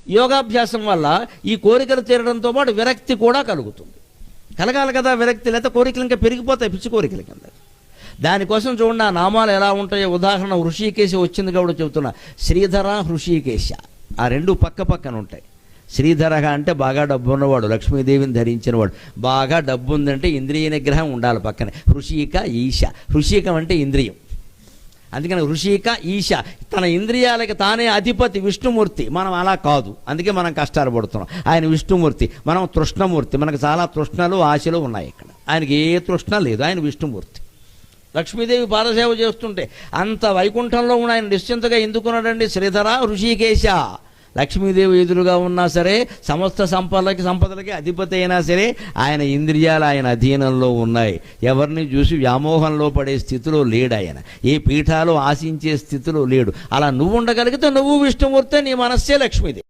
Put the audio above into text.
యోగాభ్యాసం వల్ల ఈ కోరికలు తీరడంతో పాటు విరక్తి కూడా కలుగుతుంది. కలగాలి కదా విరక్తి, లేకపోతే కోరికలు ఇంకా పెరిగిపోతాయి, పిచ్చి కోరికల కింద. దానికోసం చూడండి ఆ నామాలు ఎలా ఉంటాయో. ఉదాహరణ హృషికేశ వచ్చింది కాబట్టి చెబుతున్నా. శ్రీధర, హృషికేశ ఆ రెండు పక్క పక్కన ఉంటాయి. శ్రీధరగా అంటే బాగా డబ్బు ఉన్నవాడు, లక్ష్మీదేవిని ధరించినవాడు. బాగా డబ్బు ఉందంటే ఇంద్రియ నిగ్రహం ఉండాలి పక్కనే. హృషిక, ఈశ. హృషికం అంటే ఇంద్రియం. అందుకని హృషిక, ఈశ. తన ఇంద్రియాలకి తానే అధిపతి విష్ణుమూర్తి. మనం అలా కాదు, అందుకే మనం కష్టాలు పడుతున్నాం. ఆయన విష్ణుమూర్తి, మనం తృష్ణమూర్తి. మనకు చాలా తృష్ణలు ఆశలు ఉన్నాయి. ఇక్కడ ఆయనకి ఏ తృష్ణ లేదు, ఆయన విష్ణుమూర్తి. లక్ష్మీదేవి పాదసేవ చేస్తుంటే అంత వైకుంఠంలో ఉన్న ఆయన నిశ్చింతగా ఎందుకున్నాడండి? శ్రీధర, హృషికేశ. లక్ష్మీదేవి ఎదురుగా ఉన్నా సరే, సమస్త సంపదలకి అధిపతి అయినా సరే, ఆయన ఇంద్రియాలు ఆయన అధీనంలో ఉన్నాయి. ఎవరిని చూసి వ్యామోహంలో పడే స్థితిలో లేడు ఆయన. ఏ పీఠాలు ఆశించే స్థితిలో లేడు. అలా నువ్వు ఉండగలిగితే నువ్వు విష్ణుమూర్తే, నీ మనస్సే లక్ష్మీదేవి.